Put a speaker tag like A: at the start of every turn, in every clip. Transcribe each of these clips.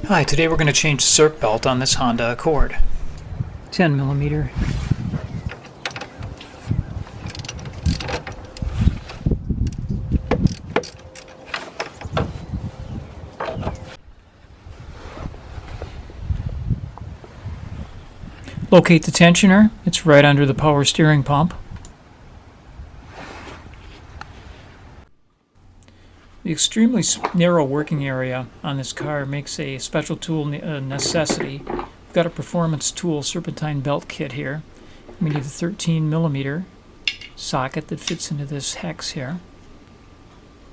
A: Hi, today we're going to change the circ belt on this Honda Accord. 10 millimeter. Locate the tensioner. It's right under the power steering pump. The extremely narrow working area on this car makes a special tool a necessity. We've got a performance tool Serpentine belt kit here. We need a 13 millimeter socket that fits into this hex here.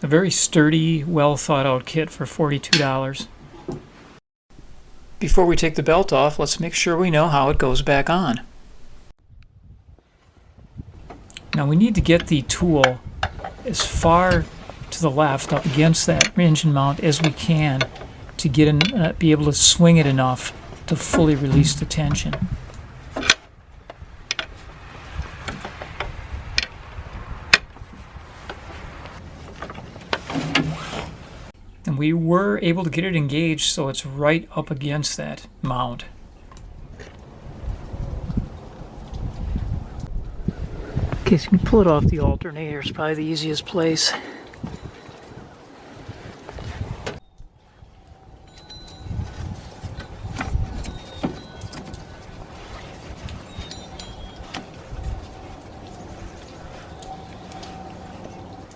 A: A very sturdy, well thought out kit for $42. Before we take the belt off, let's make sure we know how it goes back on. Now we need to get the tool as far to the left up against that engine mount as we can to get in, be able to swing it enough to fully release the tension. And we were able to get it engaged so it's right up against that mount. Okay, so you can pull it off the alternator. It's probably the easiest place.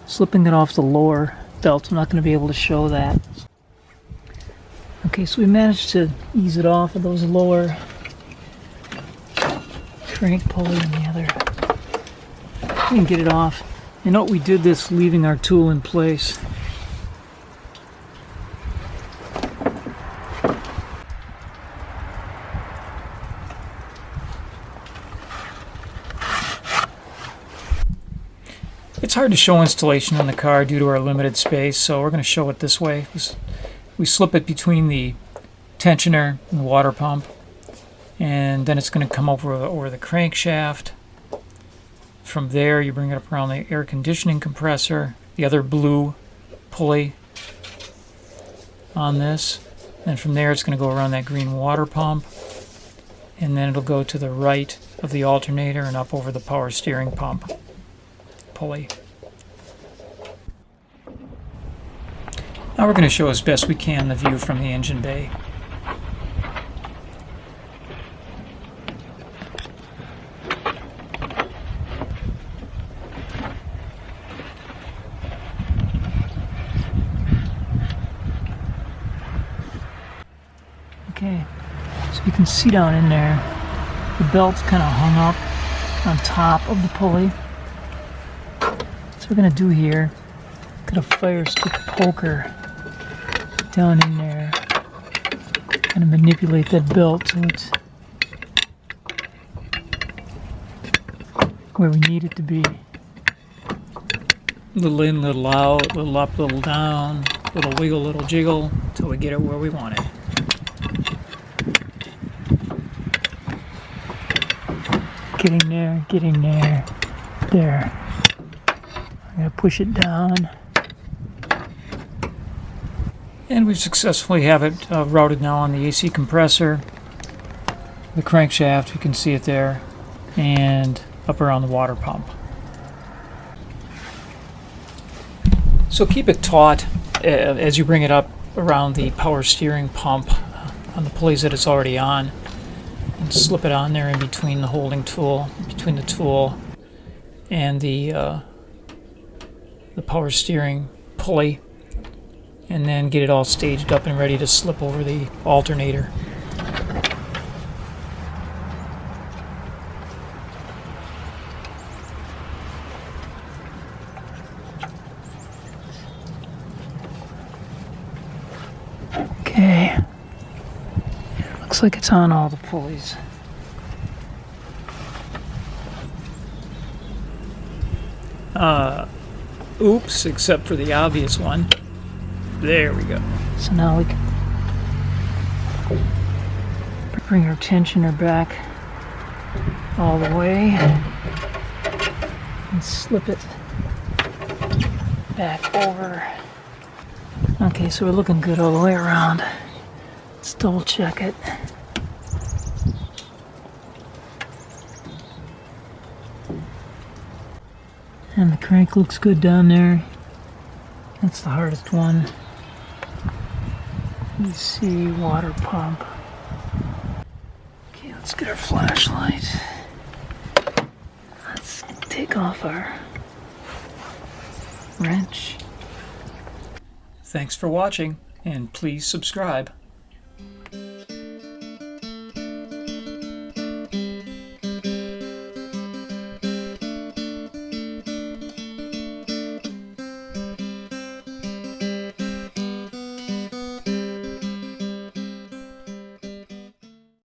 A: Slipping it off the lower belt, I'm not going to be able to show that. Okay, so we managed to ease it off of those lower crank pulley and the other. We can get it off. You know, we did this leaving our tool in place. It's hard to show installation in the car due to our limited space, so we're going to show it this way. We slip it between the tensioner and the water pump, and then it's going to come over the crankshaft. From there, you bring it up around the air conditioning compressor, the other blue pulley on this, and from there it's going to go around that green water pump, and then it'll go to the right of the alternator and up over the power steering pump pulley. Now we're going to show as best we can the view from the engine bay. Okay, so you can see down in there, the belt's kind of hung up on top of the pulley. What we're going to do here, got a fire stick poker down in there, kind of manipulate that belt so it's where we need it to be. Little in, little out, little up, little down, little wiggle, little jiggle, until we get it where we want it. Getting there, there. I'm going to push it down. And we successfully have it routed now on the AC compressor, the crankshaft, you can see it there, and up around the water pump. So keep it taut as you bring it up around the power steering pump on the pulleys that it's already on, and slip it on there in between the holding tool, between the tool and the power steering pulley, and then get it all staged up and ready to slip over the alternator. Okay, looks like it's on all the pulleys. Oops, except for the obvious one. There we go. So now we can bring our tensioner back all the way and slip it back over. Okay, so we're looking good all the way around. Let's double check it. And the crank looks good down there. That's the hardest one. Let's see, water pump. Okay, let's get our flashlight. Let's take off our wrench. Thanks for watching, and please subscribe.